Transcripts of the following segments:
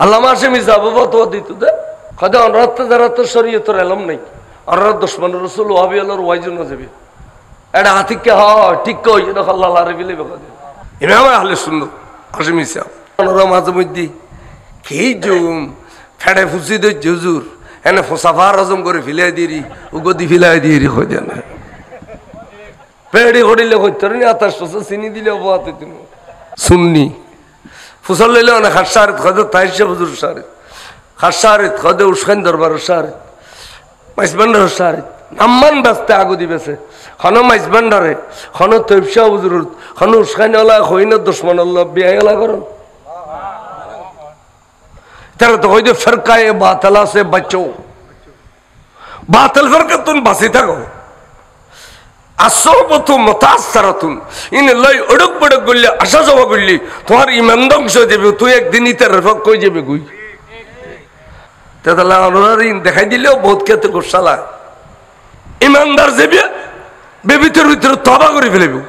আল্লামা হাশেমি সাহেব ফতোয়া দিত দে কদে অনরাত যারা তো শরীয়তের এলম নাই অনরাত দুশমন রাসূল ওয়াহাবি আল্লাহর ওয়াইজন যাবে এটা আতিককে হয় ঠিক কই এটা আল্লাহ আরবি লেবে কদে ইমাম আহলে সুন্নাত হাশেমি সাহেব অনরা মাঝে মধ্যে কি জুম ফেড়ে ফুসি দে হুজুর এনে ফসাফার হজম করে ফিলাই দিরি উগদি ফিলাই দিরি কই দেন পেড়ি হড়িলে কইতরি না আতাশ চিনি দিলে বাতে তুমি সুন্নি ফুসল লইলে অনেক খাসারিত খদে তাইশে হুজুর শারিত খাসারিত খদে উস্কান দরবার শারিত মাইজবান্ডার শারিত নাম্মান বাস্তে আগু দিবেছে খন মাইজবান্ডারে খন তৈবশা হুজুর খন উস্কানওয়ালা হইন দুশমন আল্লাহ বিয়াইলা করুন तेरा तो कोई फरका है बातला से बचो बातल फरका तुम बसी थको असोबतु मुतासरतुन इन लय उड़क बड़क गुल्ले आशा जवा गुल्ली तुम्हारी ईमानदार से जेबे तू एक दिन इतर रफक कोई जेबे गुई तेरा लाउनारी दिखाई दिले बहुत क्या तो गुस्साला ईमानदार जेबे बेबी तेरे इतर तौबा करी फिलेबू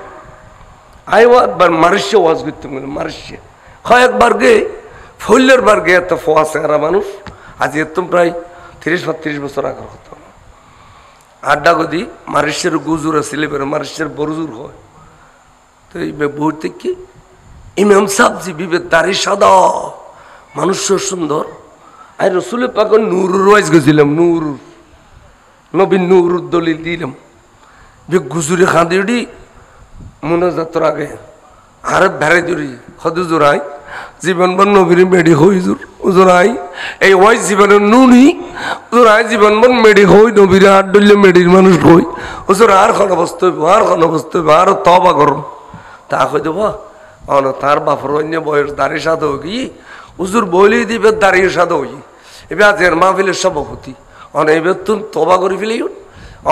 आये वो बार मरिश्य वाज गुत्त मुझे मरिश्य खाए एक बार गए ফুলের বার গিয়ে তো ফোয়াছে এরা মানুষ আজ এত প্রায় 30-32 বছর আগের কথা আড্ডা গদি মারিশের গুজুর আসলে বের মারিশের বরজুর হয় তো এই বলতে কি ইমাম সাহেব জি বিবে দাড়ি সাদা মানুষ সুন্দর আর রাসূলের পাক নূরুর ওয়াজ গেছিলাম নূর নবী নূরুর দলিল দিলাম বে গুজুরে খাদিডি মুনাজাতর আগে আর ভেড়ে জুরি খদুজুরাই জীবনভর নবীর মেডি হই উজুরাই এই ওই জীবনের নুনি উজুরাই জীবনভর মেডি হই নবীর হাত ডলে মেডির মানুষ হই উজুর আর ক্ষণবস্তু আর তবা করুন তা কই দেব অন তার বাপর অন্য বয়স দাড়ি সাদা হই উজুর বলি দিবে দাড়ি সাদা হই এবার আজের মাহফিলের সভাপতি অন এবার তুমি তবা করে ফেলি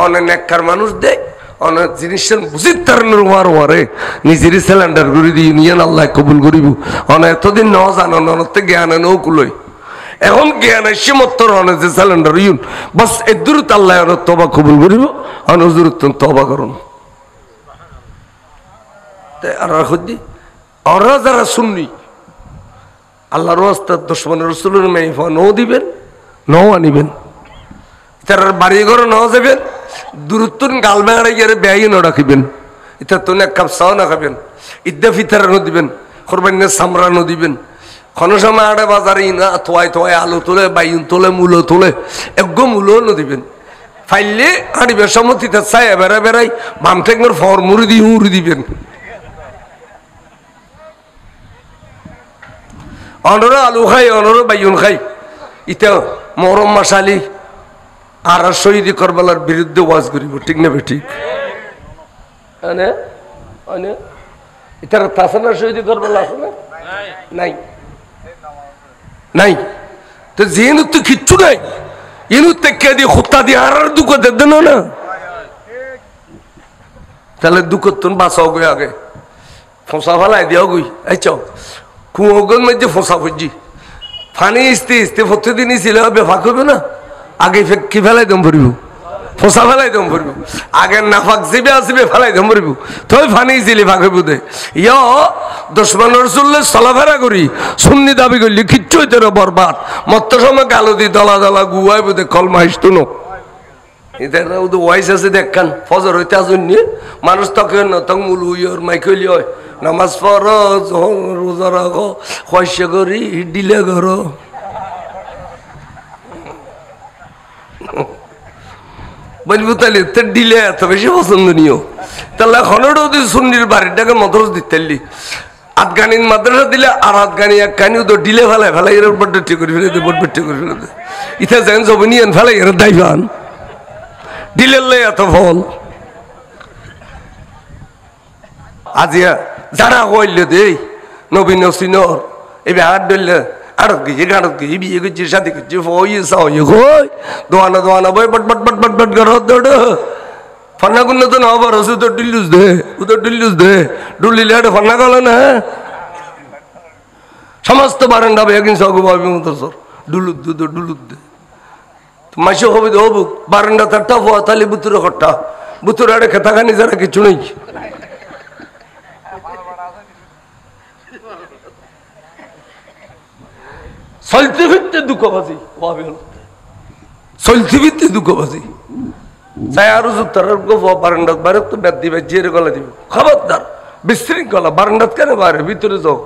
অন নেককার মানুষ দেয় অনেক জিনিসের বুঝিত তারণের ওয়ার ওয়ারে নিজেরই সিলিন্ডার করে দিয়ে নিয়ে আল্লাহ কবুল করিব অনেক এতদিন ন জানো নতে জ্ঞানে নৌকুলই এখন জ্ঞান এসে মত্তর অনেক যে সিলিন্ডার ইউন বাস এ দূরত আল্লাহ অনেক তবা কবুল করিব অনেক দূরত তবা করুন আর খুদি ওরা যারা শুননি আল্লাহর রাস্তা দুশমনের রাসূলের মেহফা নও দিবেন নও আনিবেন তার বাড়ি ঘরে নও যাবেন দূরত্বন গাল বেড়ে গিয়ে ব্যয় ন রাখিবেন এটা তো এক কাপ চাও না খাবেন ঈদে ফিতার ন দিবেন কোরবানির সামরা ন দিবেন কোনো সময় আড়ে বাজারে না থোয়াই থোয়াই আলু তোলে বাইন তোলে মূলো তোলে একগো মূলো ন দিবেন ফাইলে আড়িবে সমতিতে চাই বেড়া বেড়াই বাম ঠেকমের ফর মুড়ি দিয়ে উড়ি দিবেন অনর আলু খাই অনর বাইন খাই ইতে মরম মশালি আর শহীদ করবালার বিরুদ্ধে ওয়াজ করিব ঠিক না ঠিক এটার তাছাড়া শহীদ করবালা আছে না নাই নাই তো যেহেতু তো কিচ্ছু নাই এনু তেকে দিয়ে খুত্তা দিয়ে আর দুঃখ দেন না তাহলে দুঃখ তুমি বাঁচাও গই আগে ফোঁসা ফেলাই দিও গই এই চাও কুয়োগন মধ্যে ফোঁসা ফুজি ফানি ইস্তে ইস্তে প্রতিদিনই ছিল বেফাক হবে না আগে কি ফেলাই দম ভরিব ফোসা ফেলাই দম ভরিব আগে নাফাক জিবে আসবে ফেলাই দম ভরিব তুই ফানি ছিলি ফাঁকে বুধে ইয় দুশমন রাসূল চলাফেরা করি সুন্নি দাবি করলি কিচ্ছু হইতে না বরবাদ মত্ত সময় গালো দি দলা দলা গুয়াই বুধে কলমা হিসতো ন এদের ওয়াইস আছে দেখখান ফজর হইতে আসুন নিয়ে মানুষ তখন তখন মূল উইয়র মাইকলি হয় নামাজ ফরজ রোজা রাখো খয়স করি ডিলে করো বলবো তাহলে তোর ডিলে এত বেশি পছন্দনীয় তাহলে এখনো সুন্নির বাড়িটাকে মদরস দিতে আফগানির মাদ্রাসা দিলে আর আফগানি এক কানি তো ডিলে ফেলাই ফেলাই এর বড্ডি করে ফেলে বড্ডি করে ফেলে ইথা যেন জবনিয়ান ফেলাই এর দাইবান ডিলের লাই এত ফল আজিয়া যারা হইলে দেই নবীন নসিনর এই হাত ধরলে আড়ত গিয়ে বিয়ে করছি সাথে করছি দোয়ানা বই বট বট বট বট বট দৌড় ফন্না গুণ তো না হবার হচ্ছে তো ডিল্লুস দে ডুলিলে ফন্না গেল না সমস্ত বারান্দা বেগিন সগুভাবি মতো সর ডুলুদ দে মাসে হবে হবু বারান্দা তারটা হওয়া তাহলে বুতুরে খট্টা বুতুরে আড়ে খেতাখানি যারা কিছু নেই চলতে ফিরতে দুঃখবাজি চলতে ফিরতে দুঃখবাজি চাই আরো জুতার বারান্দাত বাইরে তো ব্যাট দিবে জেরে গলা দিবে খবরদার বিশৃঙ্খলা বারান্দাত কেন বাইরে ভিতরে যাও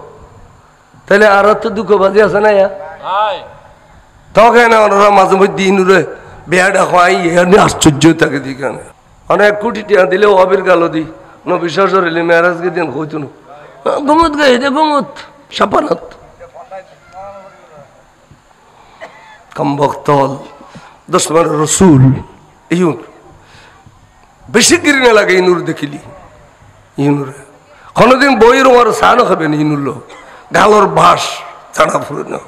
তাহলে আর তো দুঃখবাজি আছে না তখন ওনারা মাঝে মধ্যে ইনুরে বেয়াটা হয় এখানে আশ্চর্য থাকে দিখানে অনেক কোটি টিয়া দিলে অবির গালো দি বিশ্বাস হইলে মেয়ারাজকে দিন হইতো না গমত গাই দে গমত সাপানাত কমবক্তল দশমান রসুল ইউন বেশি গিরিনা লাগে ইনুর দেখিলি ইনুরে কোনোদিন বইয়ের ওর সানও খাবেন ইনুল গালোর বাস ছাড়া ফুরে না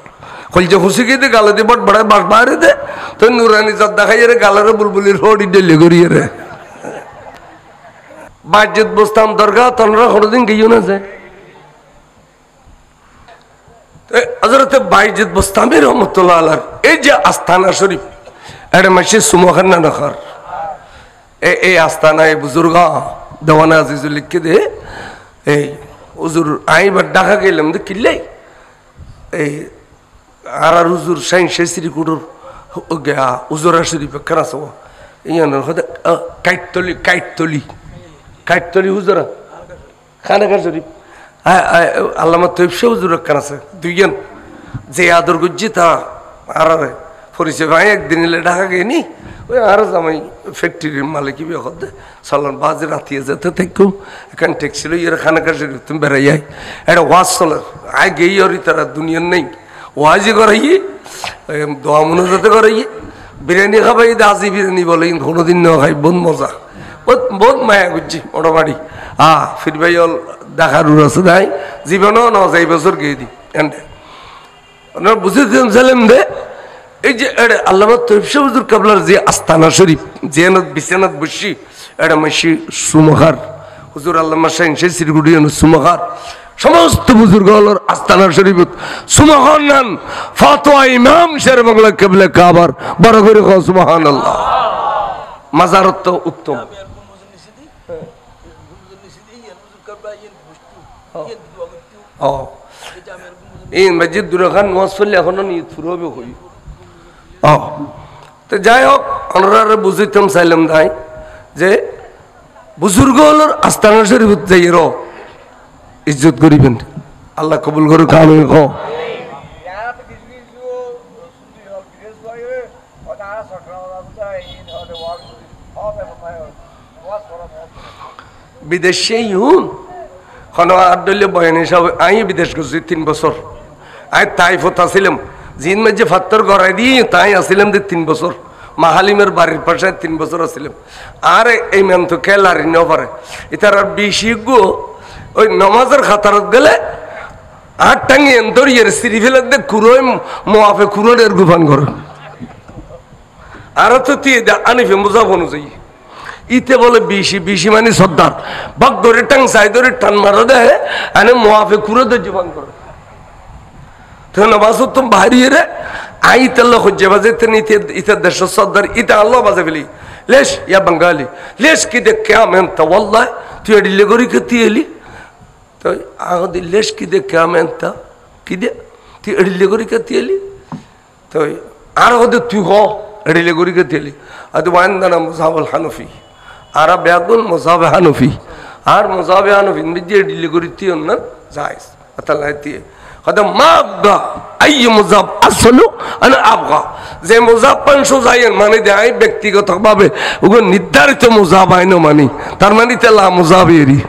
কলজে খুশি গিয়ে দে গালে দিয়ে বট বড়ায় বাস বাইরে দে তো নুরানি চার দেখাই রে গালের বুলবুলির রোড ডেলে করিয়ে রে বাজ্যত বসতাম দরকার তোমরা কোনোদিন গিয়েও না যায় হযরত বাইজিদ বুস্তামি রহমাতুল্লাহ আলাইহি এই যে আস্তানা শরীফ এটা মাসে সুমখান না নখর এই আস্তানায় বুজুর্গা দেওয়ানা আজিজুল লিখে দে এই হুজুর আইবার ঢাকা গেলাম তো কিল্লাই এই আর হুজুর সাইন শেষরি কুটুর গা হুজুরা শরীফ কেন সব ইয়ানোর হতে কাইটতলি হুজুরা খানাকার শরীফ আল্লামা তৈব সে হুজুর কেন আছে দুইজন যে আদর গুজ্জি তা আর পরিচয় ভাই একদিন এলে ঢাকা গিয়ে নি ওই আর জামাই ফ্যাক্টরির মালিক বিয়ে সালান বাজে রাতিয়ে যেতে থাকুম এখানে ট্যাক্সি লই এর খানাকার শরীফ তুমি বেড়াই যাই একটা ওয়াজ চলে আয় গেই আর তারা দুনিয়ার নেই ওয়াজি করাইয়ে দোয়া মনোজাতে করাইয়ে বিরিয়ানি খাবাই আজি বিরিয়ানি বলে কোনোদিন নেওয়া খাই বহুত মজা বহুত মায়া করছি মোটামুটি ফিরবাই হল দেখার আছে নাই জীবনও ন যাই বছর গিয়ে দি এন্ডে বুঝে দিলাম দে এই যে আল্লামা তৈব শাহ হুজুর কাবলার যে আস্তানা শরীফ জেনত বিছানাত বসি এটা মাসি সুমখার হুজুর আল্লামা শাহ সেই শ্রীগুড়ি সুমখার সমস্ত বুজুর্গর আস্তানা শরীফত সুমখার নান ফাতোয়া ইমাম শের বাংলা কেবলে কাবার বড় করে কও সুবহানাল্লাহ মাজারত তো উত্তম এই মসজিদ দুরাখান ওয়াজ করলে এখনো নিয়ত পুরো হবে হই তো যাই হোক আমরা বুঝিতাম চাইলাম তাই যে বুজুর্গ হলোর আস্তানা শরীফ যাই র ইজ্জত করিবেন আল্লাহ কবুল করুক কাম বিদেশে হুন কোনো আড্ডলে বয়ান হিসাবে আমি বিদেশ করছি 3 বছর আমি তাইফত আসিলাম জিন মাঝে ফাত্তর গড়াই দিয়ে তাই আসিলাম যে 3 বছর মাহালিমের বাড়ির পাশে 3 বছর আসিলাম আর এই ম্যাম তো খেলারি নেও পারে এটার আর বেশি গো ওই নমাজের খাতারত গেলে আট টাঙ্গি এন্তরিয়ে সিঁড়ি ফেলে দে কুড়োয় মোয়াফে কুড়োনের গুফান ঘর আর তো তুই আনিফে মুজাফ অনুযায়ী ইতে বলে বিশি মানে সর্দার বাক ধরে টাং সাই ধরে টান মারা দেয় আনে মোয়াফে কুড়ো দে জুবান করে তো নমাজ তুমি বাহারিয়ে রে আই তেল খুঁজে বাজে তেন ইতে দেশ সর্দার ইতে আল্লাহ বাজে বলি লেশ ইয়া বাঙালি লেশ কি দে ক্যা মেনতা ওয়াল্লাহ তুই এডিলে গরি কতি এলি তো আগ দি লেশ কি দে ক্যা মেনতা কি দে তুই এডিলে গরি কতি এলি তো আর হদে তুই হ এডিলে গরি কতি এলি আদু ওয়ান্দানা মুজাহাবুল হানফি আর ব্যাগুন মুজাহাব হানফি আর মুজাহাব হানফি মিজে এডিলে গরি তি অন্য জায়েজ আতাল্লাহ তি হদে মাবগা আই মুজাহাব আসলু আনা আবগা যে মুজাহাব পাঁচশো যাইয়েন মানে দেয় ব্যক্তিগতভাবে ওগুলো নির্ধারিত মুজাহাব আইন মানি তার মানে তেলা মুজাহাব এরি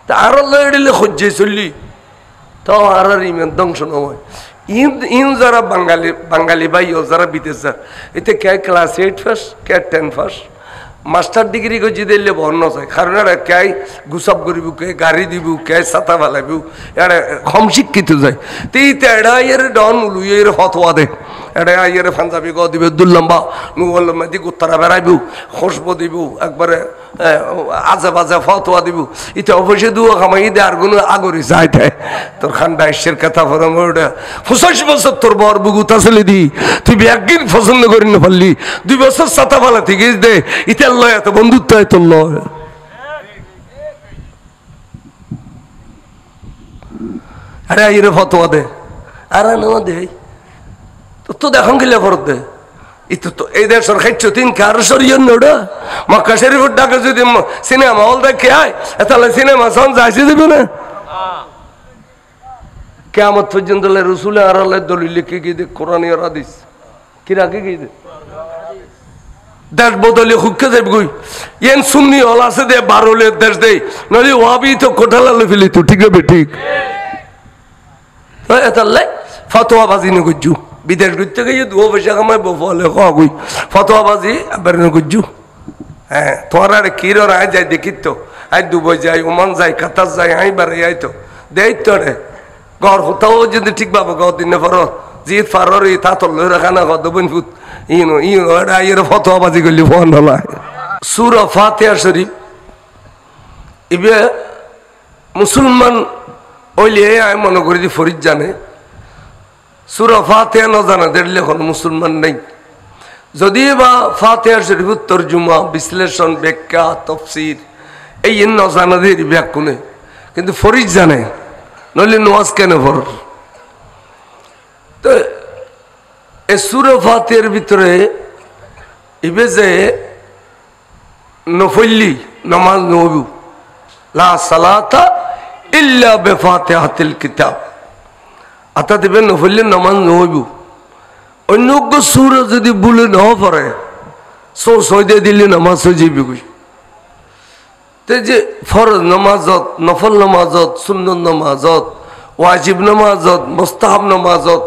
তা আর এডিলে খুঁজে চললি তো আর ইমান ধ্বংস নয় ইন যারা বাঙালি ভাই যারা বিদেশ যার এতে কে ক্লাস 8 ফার্স্ট কে 10 ফার্স্ট মাস্টার ডিগ্রি গজি দিলে বর্ণ যায় কারণ এরা কে গুসাব করিব কে গাড়ি দিব কে ছাতা ফেলাইব এরা কম শিক্ষিত যায় তো ইতে এরা এর ডন উলুই এর ফতোয়া দে এটা এর পাঞ্জাবি গ দিবে দুল্লম্বা নুগল মেদি উত্তরা বেড়াইব খুশবু দিব একবারে আজে বাজে ফতোয়া দিব ইতে অবশ্যই দুয়া খামাই দে আর কোনো আগরি যায় দেয় তোর খান বাইশের কথা ফরম ওটা 85 বছর তোর বর বুগুতা চলে দি তুই একদিন পছন্দ করি না পারলি 2 বছর ছাতা ফেলা থেকে দে ইতে আল্লাহ এত বন্ধুত্ব এত লয় আরে এর ফতোয়া দে আর নামা দে তো দেখুন গেলে ফরত দে ইতো তো এই দেশের খাইছ তিন কার সরিয়ন নোডা মক্কা শরীফের ডাকে যদি সিনেমা হল দেখে আয় তাহলে সিনেমা সন যাইছে দেবে না কিয়ামত পর্যন্ত রাসূল আর আল্লাহ দলিল লিখে গিয়ে দে কোরআন আর হাদিস কি রাখে গিয়ে দে দেশ বদলে হুক্কে যাবে কই এন সুন্নি হল আছে দে বারোলের দেশ দেই নলি ওয়াবি তো কোঠালা ফেলি তো ঠিক হবে ঠিক তাহলে ফতোয়া বাজি নে গুজু বিদেশ ঘুরতে গিয়ে দু পয়সা কামাই বলে কই ফতোয়াবাজি আবার গুজু হ্যাঁ তোমার আরে কিরর আয় যায় দেখি তো আই দুবই যাই ওমান যাই কাতার যাই আই বারে আই তো দেই তো রে ঘর হতাও যদি ঠিক ভাবে ঘর দিনে পর জিত ফারর তা তো লই রাখা না কত বন ফুট ইনো এটা আইয়ের ফতোয়াবাজি করলি ফোন হলা সূরা ফাতিহা শরীফ ইবে মুসলমান ওইলে আই মনে করি যে ফরিদ জানে সূরা ফাতিহা না জানা দেখলে এখন মুসলমান নেই যদি বা ফাতিহা শরীফের তরজমা বিশ্লেষণ ব্যাখ্যা তাফসীর এই না জানা দিয়ে ব্যাখ্যানে কিন্তু ফরিদ জানে নইলে নামাজ কেন পড় তো এই সূরা ফাতিহার ভিতরে ইবে যে নফলি নামাজ নবু লা সালাতা ইল্লা বিফাতিহাতিল কিতাব আতা দিবেন নফলি নামাজ নবু অন্য সূরা যদি বলে না পারে সৌদে দিলে নামাজ হয়ে যাবে কই তে যে ফরজ নামাজত নফল নামাজত সুন্নত নামাজত ওয়াজিব নামাজত মুস্তাহাব নামাজত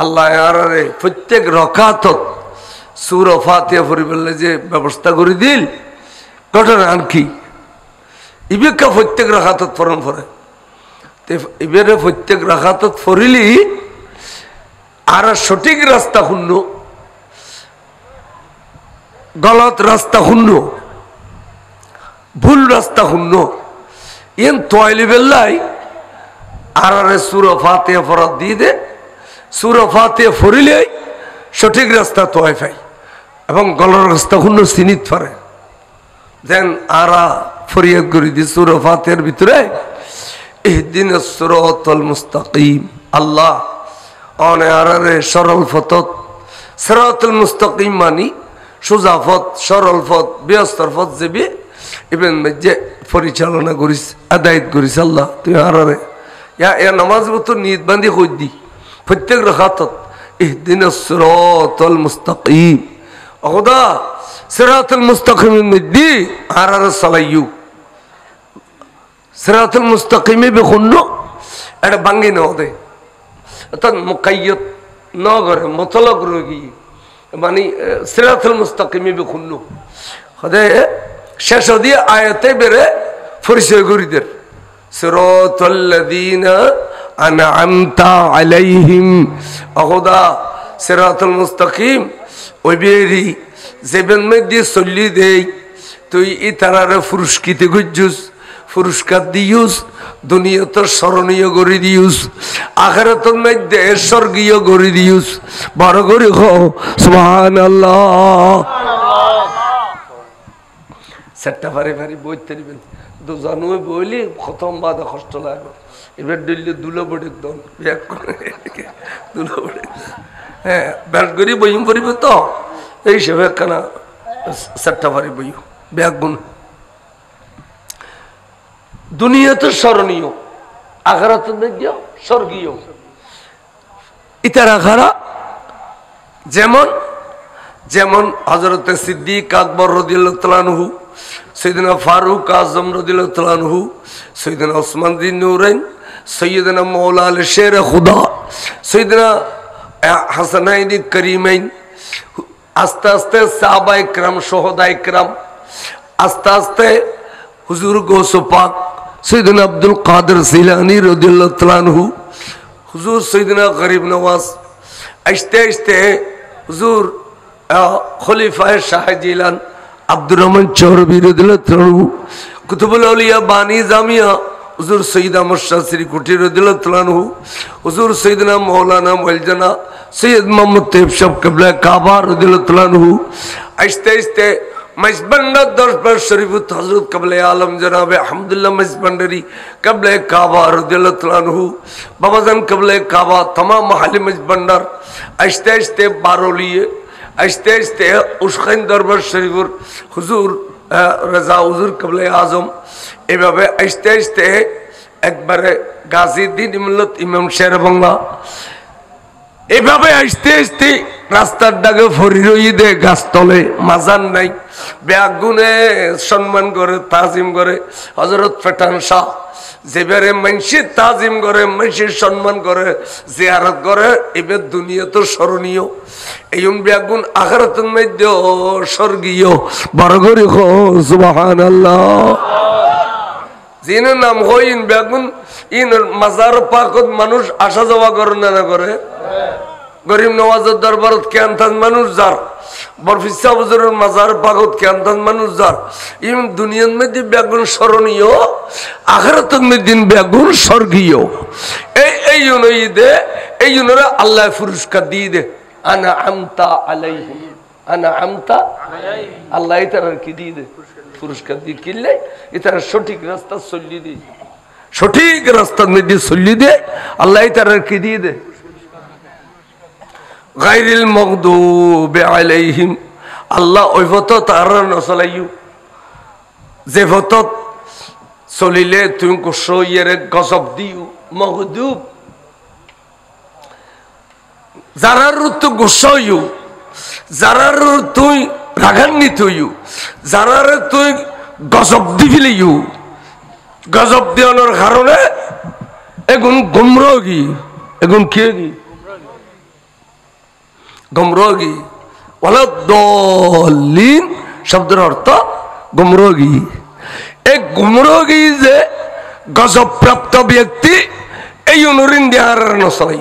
আল্লাহ আরে প্রত্যেক রাকাতত সূরা ফাতিহা পড়িবলে যে ব্যবস্থা করে দিল ঘটনা আর কি ইবেকা প্রত্যেক রাকাতত পড়ন পড়ে তে ইবেরে প্রত্যেক রাকাতত পড়িলি আর সঠিক রাস্তা শূন্য গলত রাস্তা শূন্য ভুল রাস্তা শূন্য ইন তোয়াইলি বেল্লাই আর সূরা ফাতিহা পড়া দিয়ে দে সূরা ফাতিহা পড়িলে সঠিক রাস্তা তোয়াই পাই এবং গলর রাস্তা শূন্য চিনিত পারে দেন আরা ফরিয়াদ করে দি সূরা ফাতিহার ভিতরে ইহদিনাস সিরাতাল মুস্তাকিম আল্লাহ অনে আরে সরল পথত সিরাতুল মুস্তাকিম মানি সোজা পথ সরল পথ ব্যস্তর পথ যাবে ইবেন যে পরিচালনা করিস আদায়ত করিস আল্লাহ তুই আরে ইয়া নামাজ মতো নিয়ত বান্ধি কই দি প্রত্যেক রাকাতত ইহদিনাস সিরাতাল মুস্তাকিম খোদা সিরাতুল মুস্তাকিমের মধ্যে আরে সালাইয়ু সিরাতুল মুস্তাকিমে বেখুন্ন এটা ভাঙ্গি না ওদের অর্থাৎ মুকাইয়ত ন করে মতলব রোগী মানে সিরাতুল মুস্তাকিমে বেখুন্ন হদে শেষ দিয়ে আয়াতে বেরে পরিচয় করিদের সিরাতাল্লাযীনা আনআমতা আলাইহিম খোদা সিরাতুল মুস্তাকিম ওই বেরি যেবেন মধ্যে চলি দেই তুই ই তারারে পুরস্কৃত গুজুস পুরস্কার দিউস দুনিয়াতে স্মরণীয় করে দিউস আখিরাতের মধ্যে স্বর্গীয় করে দিউস বড় করে হও সুবহানাল্লাহ সেটা ভারি ভারি বইতে দিবেন দুজনে বইলে খতম বাদে কষ্ট লাগে এবার দিল্লি দুলো বড়ে দন ব্যাক করে দুলো বড়ে হ্যাঁ ব্যাক করি বইম পড়িব তো এই সেবে কানা সেটা ভারি বই ব্যাক গুণ দুনিয়াতে স্মরণীয় আখিরাতে মধ্যে স্বর্গীয় ইতার আখিরা যেমন যেমন হযরত সিদ্দিক আকবর রাদিয়াল্লাহু তাআলা আনহু সাইয়েদনা ফারুক আজম রাদিয়াল্লাহু তাআলা আনহু সাইয়েদনা ওসমান বিন নূরাইন সাইয়েদনা মাওলা আল শের খুদা সাইয়েদনা হাসানাইন করিমাইন আস্তে আস্তে সাহাবায়ে کرام শুহাদায়ে کرام আস্তে আস্তে হুজুর গৌসে পাক সৈয়দনা আব্দুল কাদের জিলানী রাদিয়াল্লাহু তাআলা আনহু হুজুর সৈয়দনা গরিব নওয়াজ আস্তে আস্তে হুজুর খলিফায়ে শাহ জিলান আব্দুর রহমান চৌরবি রাদিয়াল্লাহু তাআলা আনহু কুতুবুল আউলিয়া বানী জামিয়া হুজুর সৈয়দ আহমদ শাহ শ্রীকুটি রাদিয়াল্লাহু তাআলা আনহু হুজুর সৈয়দনা মাওলানা মুলজানা সৈয়দ মোহাম্মদ তৈয়ব শাহ কিবলা কাবা রাদিয়াল্লাহু তাআলা আনহু আস্তে আস্তে मजबंडर दरबार शरीफ हजरत कबले आलम जनाब अहमदुल्लाह मजबंडरी कबले काबा रदियल्लाहु तआला अन्हु बाबाजान कबले काबा तमाम महल मजबंडर आस्ते आस्ते बारोलिए आस्ते आस्ते उस्खैन दरबार शरीफ हुजूर रजा हुजूर कबले आजम एभाবে आस्ते आस्ते একবারে গাজী দিন মিল্লাত ইমাম শের বাংলা এভাবে আস্তে আস্তে রাস্তার ডাকে ফরি রই দে গাছতলে মাজার নাই ব্যাগুনে সম্মান করে তাজিম করে হযরত ফেটান শাহ যেবারে মানুষের তাজিম করে মানুষের সম্মান করে জিয়ারত করে এবার দুনিয়া তো স্মরণীয় এইম ব্যাগুন আখিরাতের মধ্যে স্বর্গীয় বড় করে সুবহানাল্লাহ জিনের নাম হইন ব্যাগুন ইন মাজার পাকত মানুষ আসা যাওয়া করে না করে গরিব নওয়াজের দরবারত কেনতান মানুষ যার বরফিসা হুজুরের মাজার পাকত কেনতান মানুষ যার ইন দুনিয়ার মধ্যে ব্যাগুন স্মরণীয় আখিরাতের মধ্যে ব্যাগুন স্বর্গীয় এই অনুইদে এই অনুরা আল্লাহ পুরস্কার দিয়ে দে আনা আমতা আলাইহিম আনা আমতা আলাইহিম আল্লাহ তাআলা কি দিয়ে দে পুরস্কার দিয়ে কিনলে এটার সঠিক রাস্তা চলিয়ে দিয়ে সঠিক রাস্তার মধ্যে চলিয়ে দিয়ে আল্লাহ তাআলা কি দিয়ে দে গায়রিল মাগদুবি আলাইহিম আল্লাহ ওই পথ তারা নচলাইও যে পথ চলিলে তুমি কুশইয়ের গজব দিও মাগদুব যারার তো গুছাইও যারার তুই রাগান্বিত হইও যারার তুই গজব দিবিলিও গজব দেওয়ানোর কারণে এগুন গুমরাহী এগুন কি গুমরাহী ওয়ালাদ-দাল্লিন শব্দের অর্থ গুমরাহী এই গুমরাহী যে গজব প্রাপ্ত ব্যক্তি এই অনুরিন দেয়ার নসলাই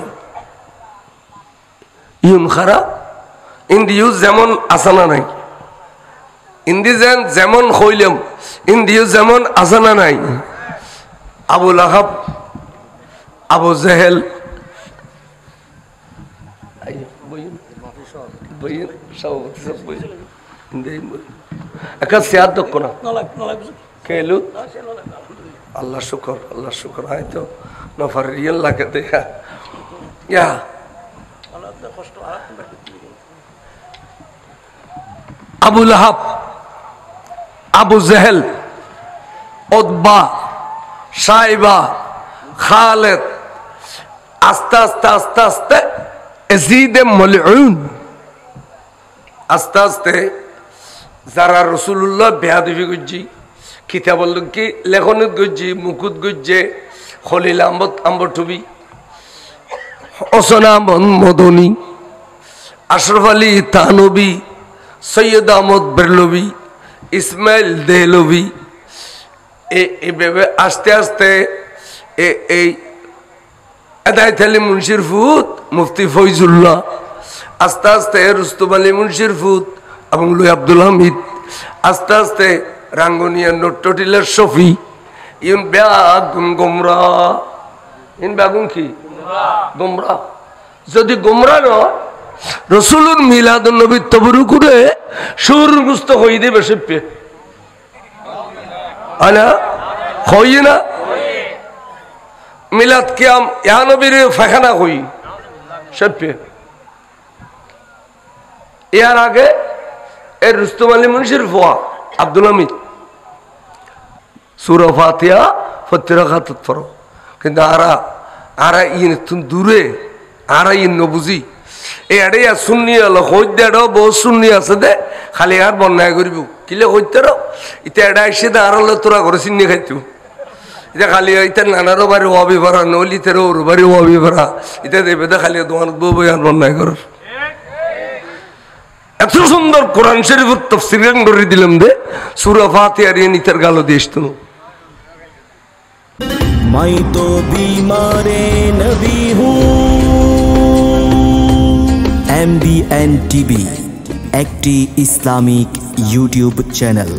ইউন খারা ইন্দিও যেমন আসানা নাই ইন্দি যেমন হইলাম ইন্দিও যেমন আসানা নাই আবু লাহাব আবু জেহেল আল্লাহ শুকর হয়তো নফার রিয়েল লাগে দেখা ইয়া আবু লাহাব আবু জেহেল উতবা সাইবা খালেদ আস্তে আস্তে আস্তে আস্তে এজিদে মালউন আস্তে আস্তে যারা রাসূলুল্লাহ বেয়াদবি করছি কিতাবল কি লেখনত করছি মুকুত গজ্জে খলিল আহমদ আম্বটুবি ওসনা মদনী আশরাফ আলী তানবী সৈয়দ আহমদ বেরলভি ইসমাইল দেহলভি এইভাবে আস্তে আস্তে এই এদায়েত আলী মুন্সির ফুত মুফতি ফয়জুল্লাহ আস্তে আস্তে রুস্তম আলী মুন্সির ফুত এবং লুই আব্দুল হামিদ আস্তে আস্তে রাঙ্গুনিয়া নোটটিলার শফি ইন ব্যাগুন গোমরা ইন ব্যাগুন কি গোমরা যদি গোমরা নয় রসুলুর মিলাদুন নবী তবরু করে সুরগুস্ত হয়ে দেবে সেপে আনা হই না মিলাদ কিয়াম ইয়া নবীর ফাখানা হই সেপে এর আগে এর রুস্তম আলী মুন্সির ফুয়া আব্দুল হামিদ সূরা ফাতিহা ফতিরা খাতত পড়ো কিন্তু আরা ইন তুম দূরে আরা ইন নবুজি এই আড়ে শুননি হলো হইদাড়ো বহু শুননি আছে দে খালি আর বন্যায় করিব কিলে হইতারো ইতে এডা এসে দে আরো তোরা করে চিনি খাইতু এটা খালি ইতে নানারও বাড়ি হবি ভরা নলি তেরো ওর বাড়ি হবি ভরা ইতে দেবে দে খালি দোকান বউ আর বন্যায় কর এত সুন্দর কোরআন শরীফের তাফসীর করে দিলাম দে সূরা ফাতিহা এর নিতের গালো দিস তো मैं तो बीमारे नबी हूँ। MBN TV একটি ইসলামিক ইউটিউব চ্যানেল।